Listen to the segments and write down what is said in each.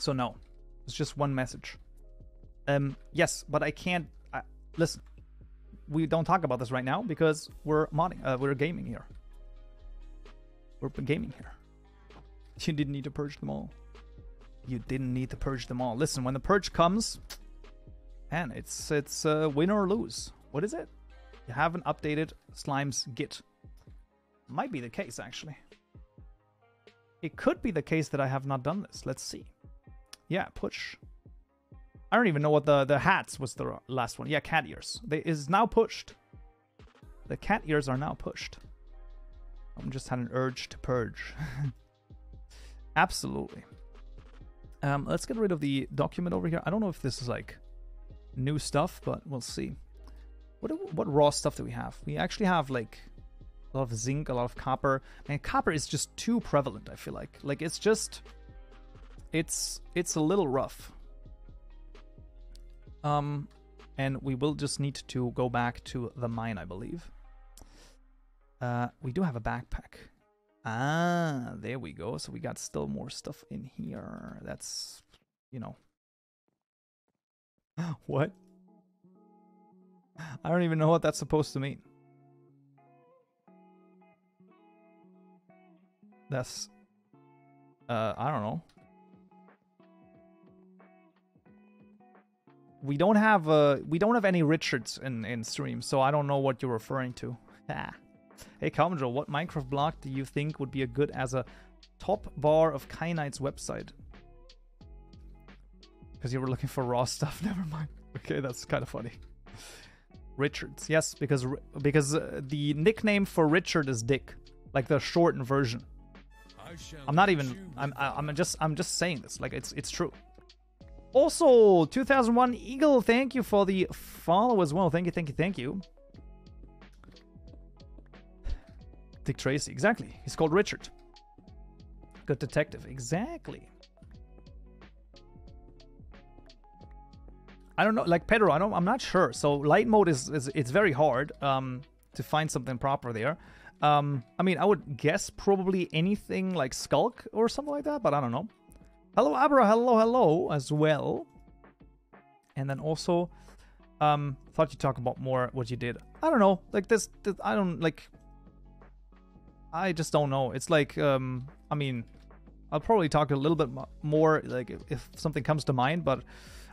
So no, it's just one message. Yes, but I can't. Listen, we don't talk about this right now because we're modding. We're gaming here. We're gaming here. You didn't need to purge them all. You didn't need to purge them all. Listen, when the purge comes, man, it's win or lose. What is it? You haven't updated Slime's Git. Might be the case, actually. It could be the case that I have not done this. Let's see. Yeah, push. I don't even know what the hats was the last one. Yeah, cat ears. Is now pushed. The cat ears are now pushed. I just had an urge to purge. Absolutely. Let's get rid of the document over here. I don't know if this is like new stuff, but we'll see. What raw stuff do we have? We actually have like a lot of zinc, a lot of copper. Man, copper is just too prevalent, I feel like. Like it's just it's a little rough. And we will just need to go back to the mine, I believe. We do have a backpack. Ah, there we go. So we got still more stuff in here. That's, you know. What? I don't even know what that's supposed to mean. That's, I don't know. We don't have any Richards in stream, so I don't know what you're referring to. Hey Kaupenjoe, what Minecraft block do you think would be a good as a top bar of Kyanite's website? Because you were looking for raw stuff. Never mind. Okay, that's kind of funny. Richards, yes, because the nickname for Richard is Dick, like the shortened version. I'm not even. I'm just saying this. Like it's true. Also, 2001 Eagle, thank you for the follow as well. Thank you. Dick Tracy, exactly. He's called Richard. Good detective, exactly. I don't know, like Pedro, I'm not sure. So light mode is it's very hard to find something proper there. I mean, I would guess probably anything like Skulk or something like that, but I don't know. Hello, Abra, hello as well. And then also, thought you'd talk about more what you did. I don't know, like this I don't, like, I just don't know. It's like, I mean, I'll probably talk a little bit more, like, if something comes to mind, but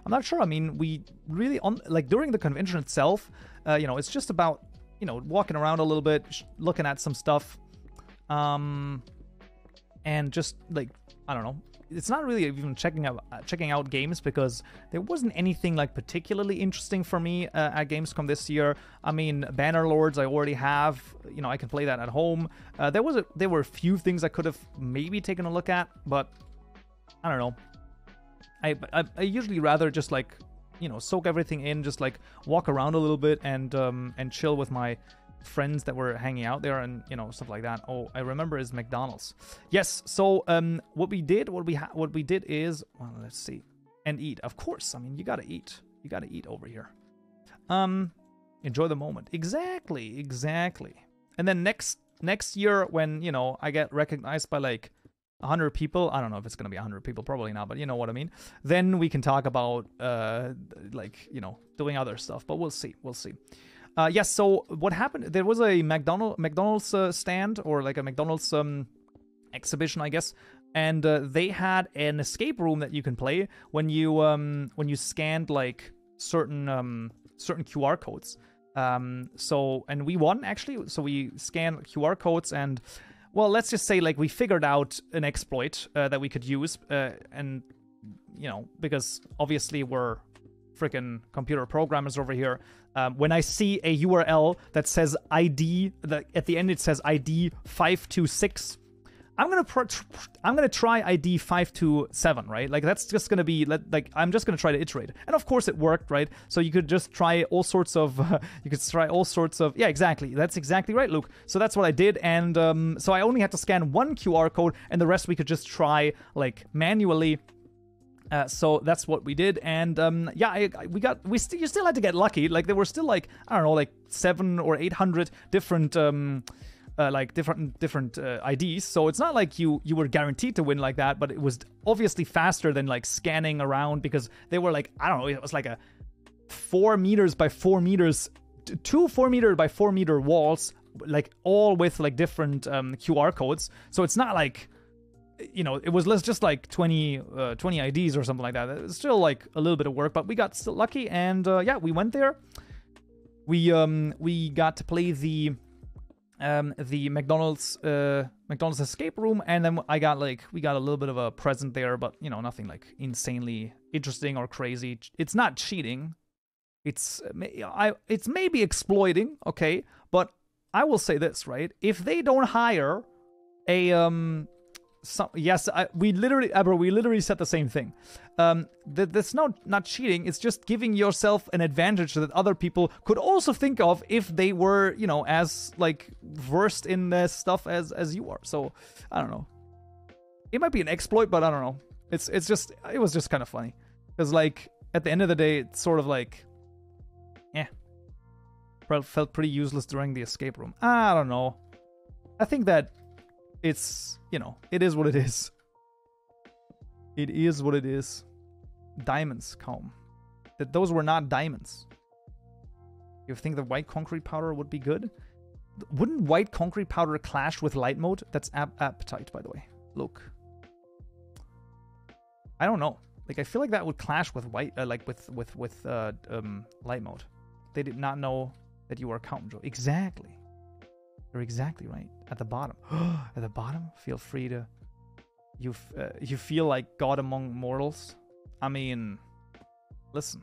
I'm not sure. I mean, we really, like, during the convention itself, you know, it's just about, you know, walking around a little bit, looking at some stuff, and just, like, I don't know. It's not really even checking out games because there wasn't anything like particularly interesting for me at Gamescom this year. I mean, Bannerlords I already have. You know, I can play that at home. There were a few things I could have maybe taken a look at, but I don't know. I usually rather just, like, you know, soak everything in, just like walk around a little bit and chill with my friends that were hanging out there and, you know, stuff like that. Oh, I remember is McDonald's. Yes. So what we did is, well, let's see, and eat. Of course. I mean, you gotta eat. You gotta eat over here. Enjoy the moment. Exactly. And then next year when, you know, I get recognized by like 100 people, I don't know if it's gonna be 100 people, probably not, but you know what I mean. Then we can talk about like, you know, doing other stuff. But we'll see. Yes, so what happened, there was a McDonald's stand, or like a McDonald's exhibition, I guess, and they had an escape room that you can play when you scanned like certain QR codes. So, and we won, actually. So we scanned QR codes, and, well, let's just say, like, we figured out an exploit that we could use, and, you know, because obviously we're freaking computer programmers over here. When I see a URL that says ID, that at the end it says ID 526, I'm gonna try ID 527, right? Like, that's just gonna be like, I'm just gonna try to iterate, and of course it worked, right? So you could just try all sorts of yeah, exactly. That's exactly right, Luke. So that's what I did, and so I only had to scan one QR code, and the rest we could just try like manually. So that's what we did, and yeah, you still had to get lucky. Like, there were still like, I don't know, like 700 or 800 different like different IDs. So it's not like you were guaranteed to win like that, but it was obviously faster than like scanning around, because they were like, I don't know, it was like a 4 meters by 4 meters, 2 4 meter by 4 meter walls, like all with like different QR codes. So it's not like, you know, it was just like 20 IDs or something like that. It's still like a little bit of work, but we got still lucky, and yeah, we went there. We got to play the McDonald's escape room, and then we got a little bit of a present there, but you know, nothing like insanely interesting or crazy. It's not cheating. It's maybe exploiting, okay? But I will say this, right? If they don't hire a we literally said the same thing. That's not cheating. It's just giving yourself an advantage that other people could also think of if they were, you know, as like versed in this stuff as you are. So I don't know. It might be an exploit, but I don't know. It was just kind of funny, because like at the end of the day, it's sort of like, felt pretty useless during the escape room. I don't know. I think that it's, you know, it is what it is. It is what it is. Diamonds, Kaum. Those were not diamonds. You think the white concrete powder would be good? Wouldn't white concrete powder clash with light mode? That's appetite, by the way. Look. I don't know. Like, I feel like that would clash with white, with light mode. They did not know that you were Kaupenjoe. Exactly. You're exactly right. At the bottom. At the bottom? Feel free to... You feel like God among mortals? I mean... Listen.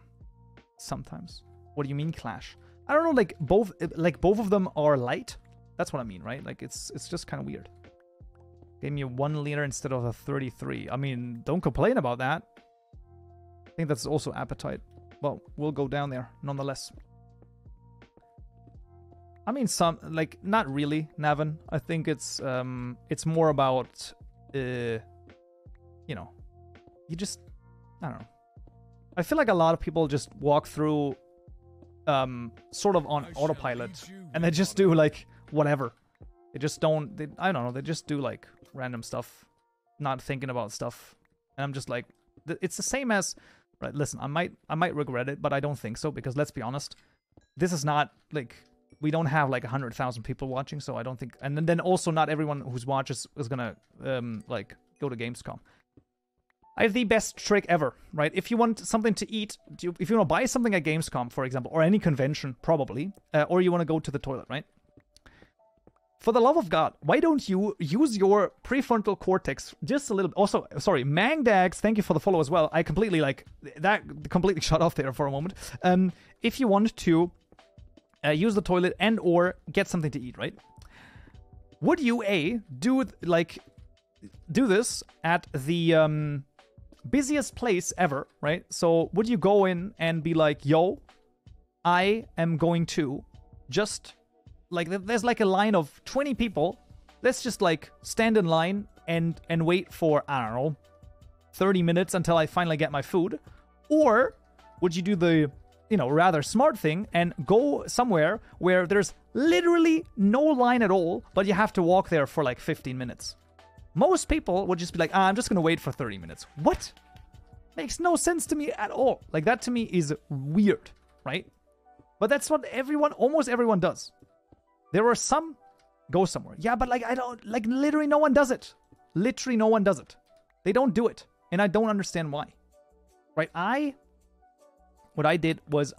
Sometimes. What do you mean clash? I don't know, like both of them are light? That's what I mean, right? Like, it's just kind of weird. Gave me a 1 liter instead of a 33. I mean, don't complain about that. I think that's also appetite. Well, we'll go down there, nonetheless. I mean, not really, Navin. I think it's more about, you know, I don't know. I feel like a lot of people just walk through, sort of on autopilot, and they just do like whatever. They just don't. I don't know. They just do like random stuff, not thinking about stuff. And I'm just like, it's the same as, right? Listen, I might regret it, but I don't think so, because let's be honest, this is not like. We don't have like 100,000 people watching, so I don't think... And then also not everyone who's watches is gonna, like, go to Gamescom. I have the best trick ever, right? If you want something to eat, if you want to buy something at Gamescom, for example, or any convention, probably, or you want to go to the toilet, right? For the love of God, why don't you use your prefrontal cortex just a little bit? Also, sorry, Mangdags, thank you for the follow as well. I completely, like, that completely shut off there for a moment. If you want to... use the toilet and or get something to eat, right? Would you do this at the busiest place ever, right? So would you go in and be like, yo, I am going to just like, there's like a line of 20 people. Let's just like stand in line and wait for, I don't know, 30 minutes until I finally get my food? Or would you do the, you know, rather smart thing and go somewhere where there's literally no line at all, but you have to walk there for like 15 minutes? Most people would just be like, I'm just gonna wait for 30 minutes. What? Makes no sense to me at all. Like, that to me is weird, right? But that's what almost everyone does. There are some go somewhere. Yeah, but like, I don't, like, literally no one does it. Literally no one does it. They don't do it. And I don't understand why. Right? What I did was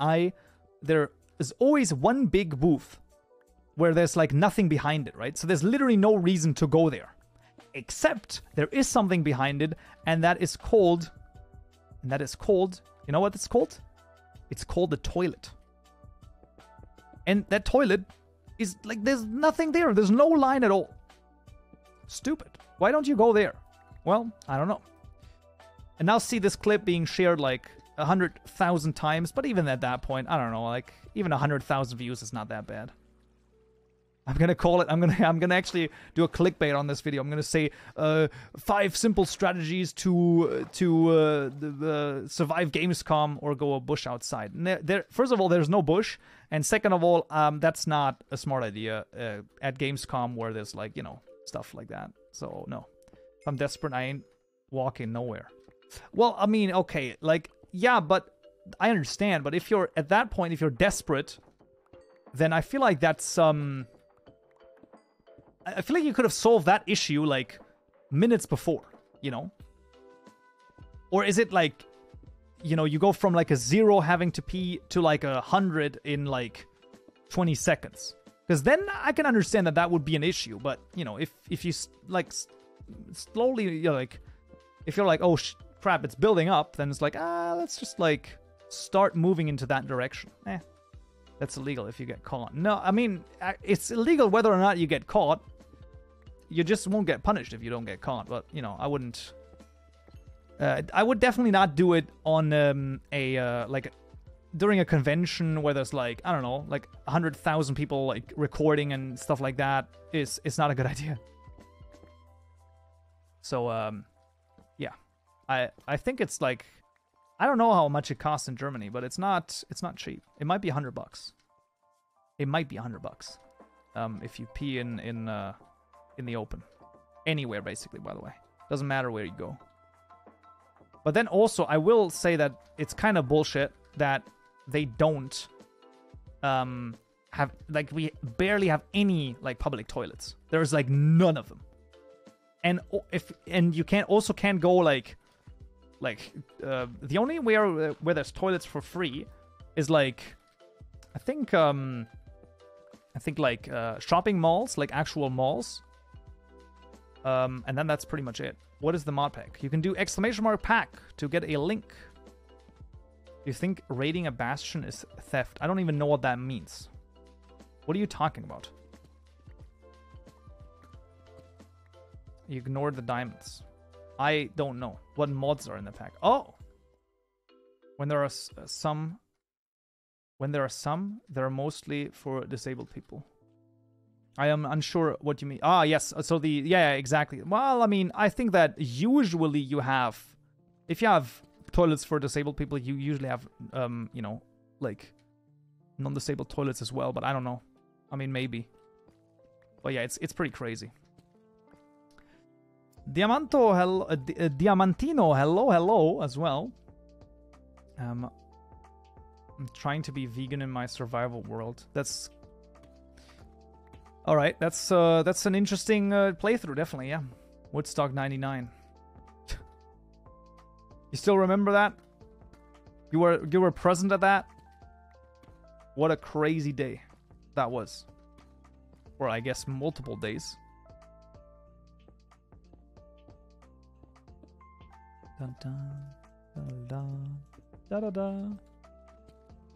there is always one big booth where there's like nothing behind it, right? So there's literally no reason to go there. Except there is something behind it, and that is called, you know what it's called? It's called the toilet. And that toilet is like, there's nothing there. There's no line at all. Stupid. Why don't you go there? Well, I don't know. And now see this clip being shared like 100,000 times, but even at that point, I don't know, like, even 100,000 views is not that bad. I'm gonna call it. I'm gonna actually do a clickbait on this video. I'm gonna say 5 simple strategies to survive Gamescom or go a bush outside. First of all, there's no bush, and second of all, that's not a smart idea at Gamescom where there's like, you know, stuff like that. So no, if I'm desperate, I ain't walking nowhere. Well, I mean, okay, like yeah, but I understand. But if you're at that point, if you're desperate, then I feel like that's I feel like you could have solved that issue, like, minutes before, you know? Or is it like, you know, you go from, like, a 0 having to pee to, like, 100 in, like, 20 seconds? Because then I can understand that that would be an issue. But, you know, if you, like, slowly, you know, like, if you're like, oh, crap, it's building up, then it's like, let's just, like, start moving into that direction. That's illegal if you get caught. No, I mean, it's illegal whether or not you get caught. You just won't get punished if you don't get caught. But, you know, I wouldn't... I would definitely not do it on like, during a convention where there's, like, I don't know, like, 100,000 people, like, recording and stuff like that. It's not a good idea. So, yeah. I think it's, like... I don't know how much it costs in Germany, but it's not cheap. It might be $100. It might be $100. If you pee in the open. Anywhere, basically, by the way. Doesn't matter where you go. But then also, I will say that it's kind of bullshit that they don't have, like, we barely have any, like, public toilets. There's, like, none of them. And you can't go, like, the only where there's toilets for free is, like, I think like shopping malls, like actual malls. And then that's pretty much it. What is the mod pack? You can do !pack to get a link. You think raiding a bastion is theft? I don't even know what that means. What are you talking about? You ignored the diamonds. I don't know what mods are in the pack. Oh! When there are some, they're mostly for disabled people. I am unsure what you mean. Ah, yes. So yeah, exactly. Well, I mean, I think that usually you have, if you have toilets for disabled people, you usually have, you know, like, non-disabled toilets as well. But I don't know. I mean, maybe. But yeah, it's pretty crazy. Diamantino, hello as well. I'm trying to be vegan in my survival world. That's all right. That's an interesting playthrough, definitely. Yeah, Woodstock 99. You still remember that? You were present at that? What a crazy day that was. Or I guess multiple days. Dun, dun, dun, dun, da, da, da.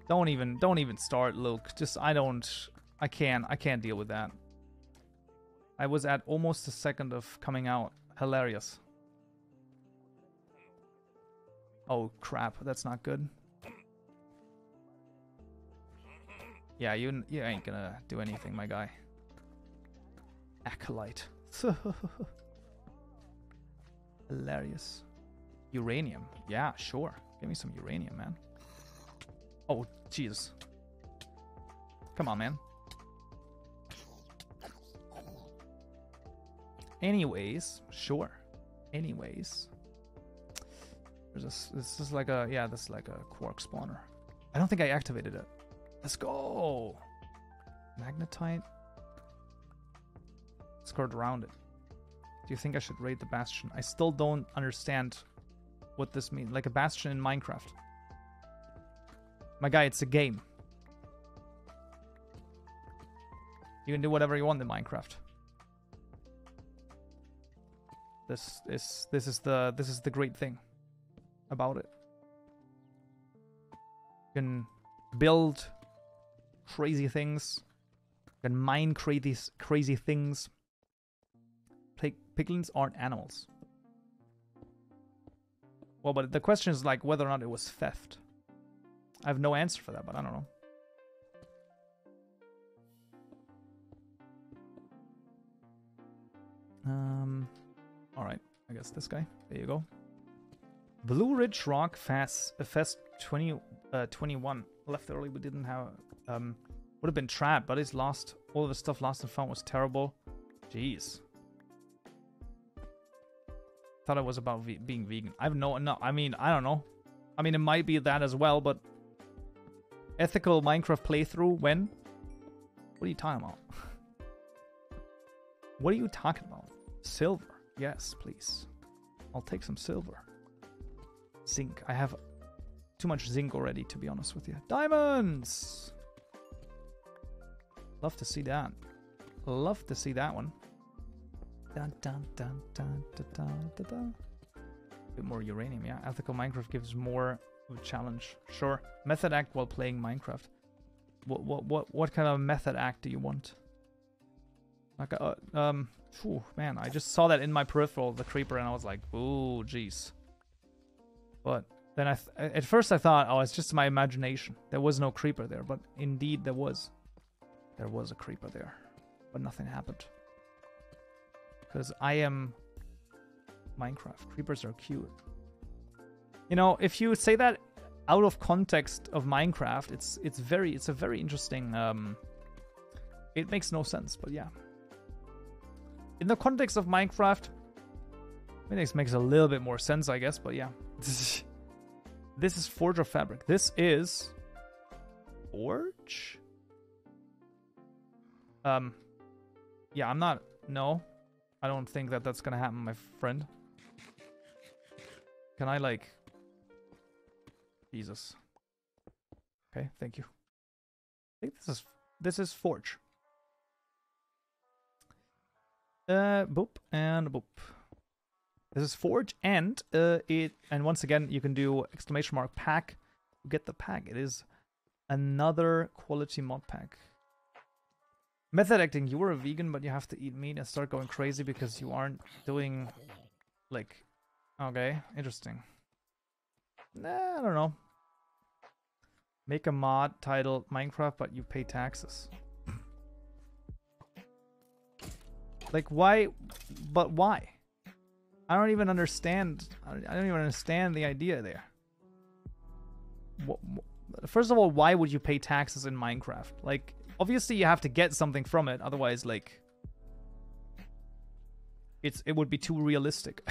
Don't even start, Luke. Just I can't deal with that. I was at almost a second of coming out. Hilarious. Oh crap, that's not good. Yeah, you ain't gonna do anything, my guy. Acolyte. Hilarious. Uranium. Yeah, sure. Give me some uranium, man. Oh, jeez. Come on, man. Anyways, sure. Anyways. This is like a, yeah, this is like a quark spawner. I don't think I activated it. Let's go. Magnetite. Skirt around it. Do you think I should raid the bastion? I still don't understand what this means. Like a bastion in Minecraft. My guy, it's a game. You can do whatever you want in Minecraft. This is the great thing about it. You can build crazy things. You can mine crazy things. Piglins aren't animals. Well, but the question is like whether or not it was theft. I have no answer for that, but I don't know. All right, I guess this guy. There you go. Blue Ridge Rock Fest 21 left early. We didn't have would have been trapped, but it's lost. All of the stuff lost and found was terrible. Jeez. Thought it was about being vegan. I mean, I don't know. I mean, it might be that as well, but ethical Minecraft playthrough when? What are you talking about? What are you talking about? Silver. Yes, please. I'll take some silver. Zinc. I have too much zinc already, to be honest with you. Diamonds! Love to see that. Love to see that one. Dun, dun, dun, dun, dun, dun, dun, dun. A bit more uranium, yeah. Ethical Minecraft gives more of a challenge. Sure. Method act while playing Minecraft. What kind of method act do you want? Like, man, I just saw that in my peripheral, the creeper, and I was like, ooh, jeez. But then at first I thought, oh, it's just my imagination. There was no creeper there, but indeed there was. There was a creeper there, but nothing happened. Because I am Minecraft. Creepers are cute. You know, if you say that out of context of Minecraft, it's a very interesting. It makes no sense, but yeah. In the context of Minecraft, it makes a little bit more sense, I guess, but yeah. This is Forge of Fabric. This is Forge? Yeah, I'm not... No. I don't think that that's gonna happen, my friend. Can I, like... Jesus. Okay, thank you. I think this is Forge. Boop and boop. This is Forge, and and once again you can do ! pack to get the pack. It is another quality mod pack. Method acting. You were a vegan, but you have to eat meat and start going crazy because you aren't doing like. Okay, interesting. Nah, I don't know. Make a mod titled Minecraft, but you pay taxes. Like, why? But why? I don't even understand. I don't even understand the idea there. First of all, why would you pay taxes in Minecraft? Like, obviously you have to get something from it. Otherwise, like, it would be too realistic.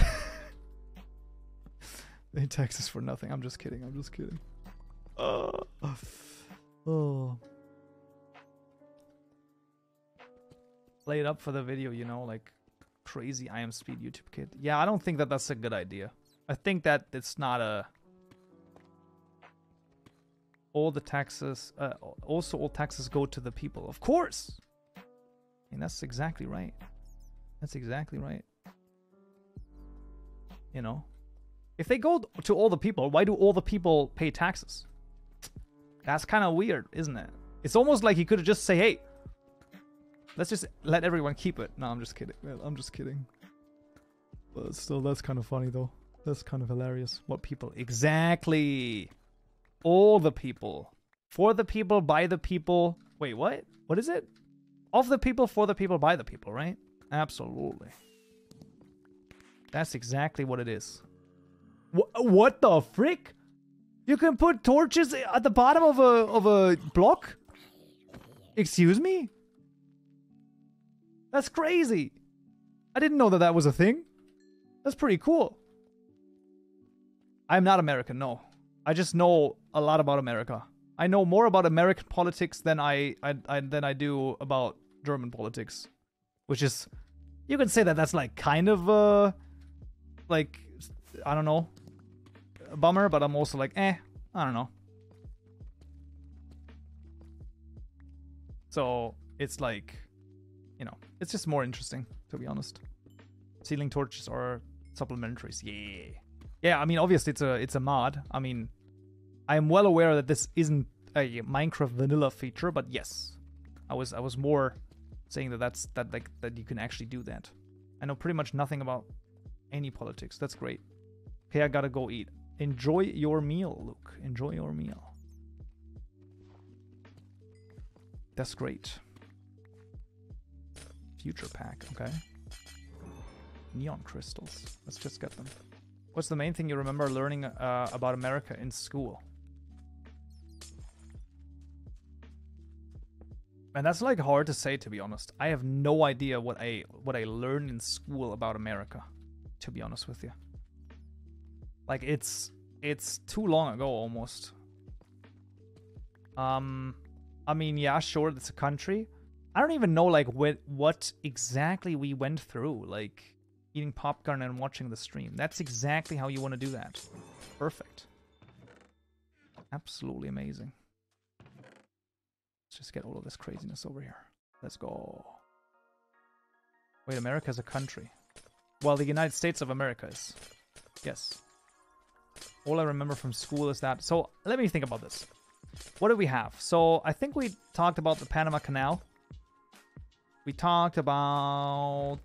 Pay taxes for nothing. I'm just kidding. I'm just kidding. Oh. Play it up for the video, you know, like crazy I am speed YouTube kid. Yeah, I don't think that that's a good idea. I think that it's not a... All the taxes, also all taxes go to the people. Of course! I mean, that's exactly right. That's exactly right. You know? If they go to all the people, why do all the people pay taxes? That's kind of weird, isn't it? It's almost like he could have just say, hey, let's just let everyone keep it. No, I'm just kidding. I'm just kidding. But still, that's kind of funny, though. That's kind of hilarious. What people? Exactly. All the people. For the people, by the people. Wait, what? What is it? Of the people, for the people, by the people, right? Absolutely. That's exactly what it is. What the frick? You can put torches at the bottom of a block? Excuse me? That's crazy. I didn't know that that was a thing. That's pretty cool. I'm not American, no. I just know a lot about America. I know more about American politics than I do about German politics. Which is, you can say that that's like kind of like, I don't know, a bummer, but I'm also like, I don't know. So it's like, you know, it's just more interesting, to be honest. Ceiling torches are supplementaries. Yeah. Yeah, I mean, obviously it's a mod. I mean, I am well aware that this isn't a Minecraft vanilla feature, but yes. I was more saying that you can actually do that. I know pretty much nothing about any politics. That's great. Okay, I gotta go eat. Enjoy your meal, Luke. Enjoy your meal. That's great. Future pack, okay. Neon crystals. Let's just get them. What's the main thing you remember learning about America in school? And that's like hard to say, to be honest. I have no idea what I learned in school about America, to be honest with you. Like it's too long ago almost. I mean, yeah, sure, it's a country. I don't even know like what exactly we went through, like eating popcorn and watching the stream. That's exactly how you want to do that. Perfect. Absolutely amazing. Let's just get all of this craziness over here. Let's go. Wait, America's a country. Well, the United States of America is. Yes. All I remember from school is that. So, let me think about this. What do we have? So, I think we talked about the Panama Canal. We talked about...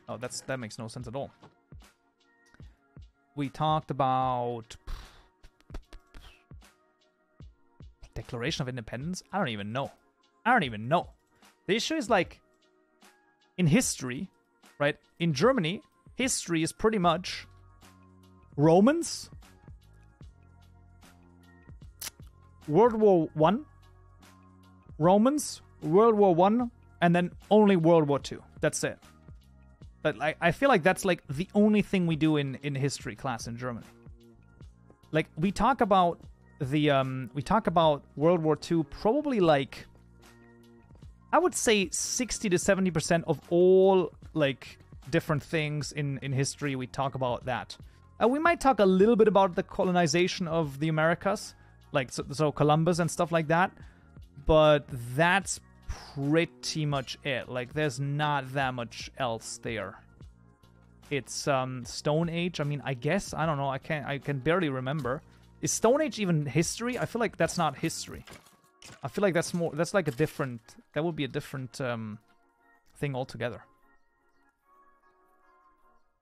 Oh, that makes no sense at all. We talked about... Declaration of Independence? I don't even know. The issue is like... In history, right? In Germany, history is pretty much... Romans... World War I... Romans... World War I... And then only World War II. That's it. But I feel like that's like the only thing we do in history class in Germany. Like we talk about World War II probably like I would say 60 to 70% of all like different things in history. We talk about that. We might talk a little bit about the colonization of the Americas, like so Columbus and stuff like that. But that's pretty much it. Like there's not that much else there. It's Stone Age. I mean, I guess I don't know. I can barely remember. Is Stone Age even history? I feel like that's not history. I feel like that's like a different, that would be a different thing altogether.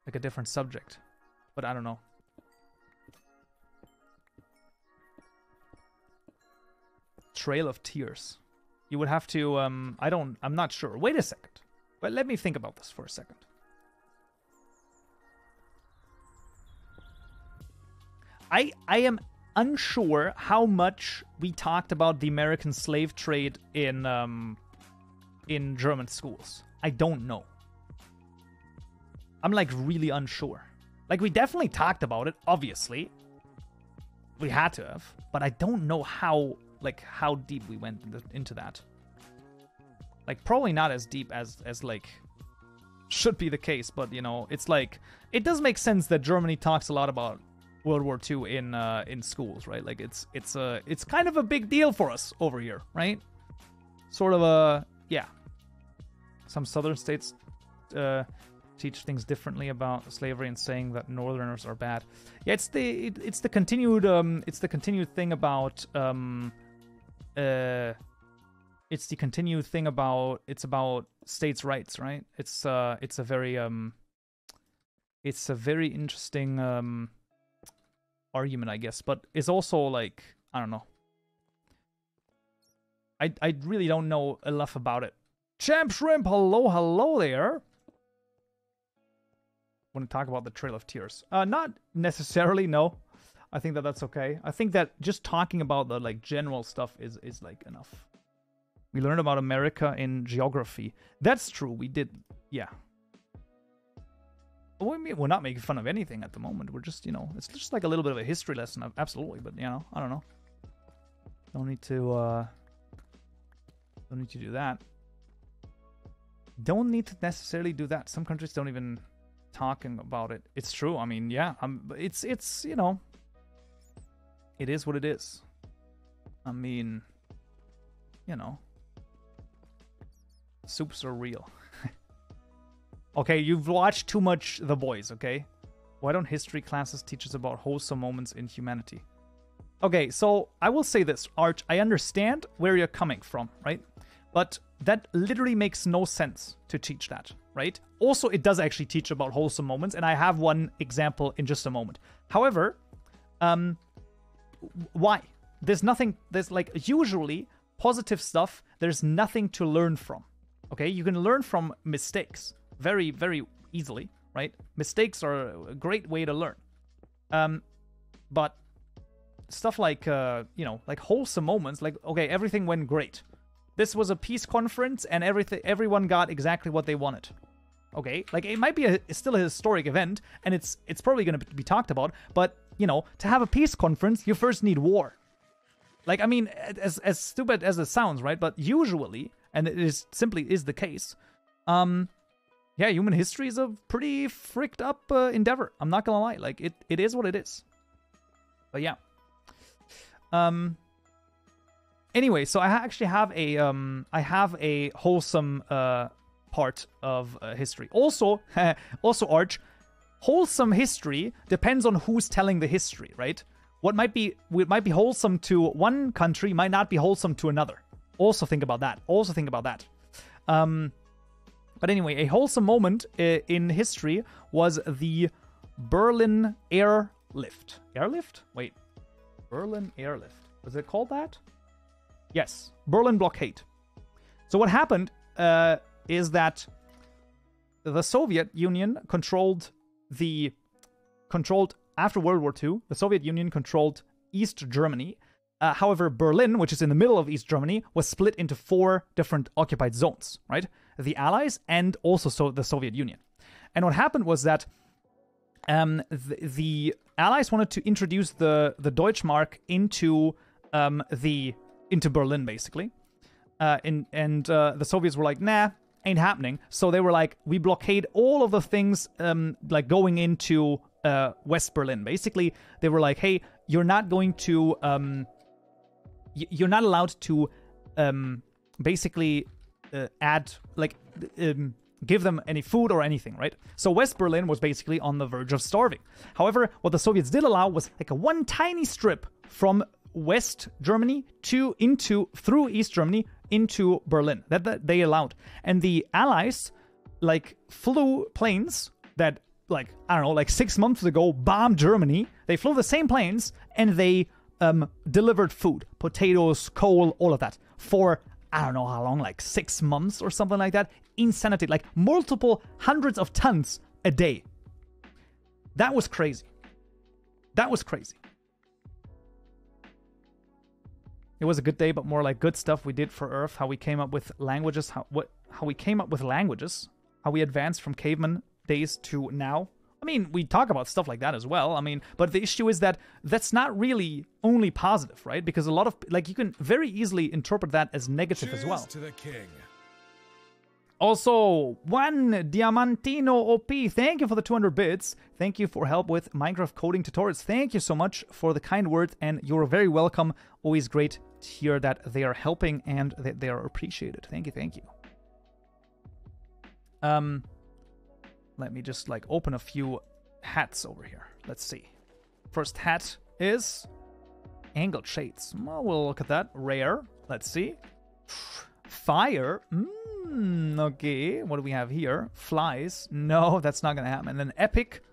Like a different subject. But I don't know. Trail of Tears. You would have to, I'm not sure. Wait a second. But let me think about this for a second. I am unsure how much we talked about the American slave trade in German schools. I don't know. I'm like really unsure. Like we definitely talked about it, obviously. We had to have, but I don't know how deep we went into that. Like probably not as deep as like should be the case, but you know, it's like it does make sense that Germany talks a lot about World War II in schools, right? Like it's kind of a big deal for us over here, right? Sort of a yeah. Some southern states teach things differently about slavery and saying that northerners are bad. Yeah, it's the continued thing about it's about states' rights, right? It's a very interesting argument, I guess, but it's also like I don't know. I really don't know enough about it. Champ Shrimp, hello there. Want to talk about the Trail of Tears? Not necessarily, no. I think that's okay. I think that just talking about the like general stuff is like enough. We learned about America in geography. That's true. We did, yeah. We're not making fun of anything at the moment. We're just, you know, it's just like a little bit of a history lesson, absolutely. But you know, I don't know. Don't need to do that. Don't need to necessarily do that. Some countries don't even talking about it. It's true. I mean, yeah. It's you know, it is what it is. I mean, you know, soups are real. Okay, you've watched too much The Boys, okay? Why don't history classes teach us about wholesome moments in humanity? Okay, so I will say this, Arch. I understand where you're coming from, right? But that literally makes no sense to teach that, right? Also, it does actually teach about wholesome moments, and I have one example in just a moment. However, why? There's like, usually, positive stuff, there's nothing to learn from, okay? You can learn from mistakes very, very easily, right? Mistakes are a great way to learn. But stuff like, like wholesome moments, like, okay, everything went great. This was a peace conference and everyone got exactly what they wanted. Okay, like it might be still a historic event and it's probably going to be talked about, but, to have a peace conference, you first need war. Like, I mean, as stupid as it sounds, right? But usually, and it simply is the case, human history is a pretty fricked up endeavor. I'm not gonna lie. Like, it is what it is. But yeah. Anyway, so I actually have a wholesome part of history. Also, Arch, wholesome history depends on who's telling the history, right? What might be wholesome to one country might not be wholesome to another. Also think about that. But anyway, a wholesome moment in history was the Berlin airlift. Airlift? Wait. Berlin airlift. Was it called that? Yes. Berlin blockade. So what happened is that the Soviet Union controlled after World War II, the Soviet Union controlled East Germany. However, Berlin, which is in the middle of East Germany, was split into 4 different occupied zones, right? The Allies and also the Soviet Union. And what happened was that the Allies wanted to introduce the Deutschmark into Berlin, basically. And the Soviets were like, nah, ain't happening. So they were like, we blockade all of the things like going into West Berlin. Basically, they were like, hey, you're not going to you're not allowed to basically give them any food or anything, right? So West Berlin was basically on the verge of starving. However, what the Soviets did allow was like one tiny strip from West Germany through East Germany into Berlin that they allowed. And the Allies flew planes that 6 months ago bombed Germany. They flew the same planes and they delivered food, potatoes, coal, all of that for I don't know how long, 6 months or something like that. Insanity, multiple hundreds of tons a day. That was crazy. It was a good day, but more like good stuff we did for Earth, how we came up with languages, how we advanced from caveman days to now. I mean, we talk about stuff like that as well. I mean, but the issue is that that's not really only positive, right? Because a lot of, you can very easily interpret that as negative as well. Cheers to the king. Also, one Diamantino OP, thank you for the 200 bits. Thank you for help with Minecraft coding tutorials. Thank you so much for the kind words, and you're very welcome. Always great to hear that they are helping and that they are appreciated. Thank you. Let me just open a few hats over here. Let's see. First hat is angled shades. Well, we'll look at that. Rare. Let's see. Fire. Okay. What do we have here? Flies. No, that's not gonna happen. And then epic.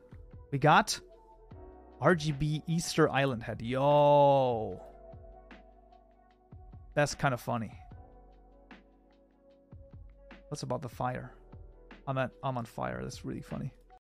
We got RGB Easter Island head. Yo. That's kind of funny. What's about the fire? I'm on fire. That's really funny.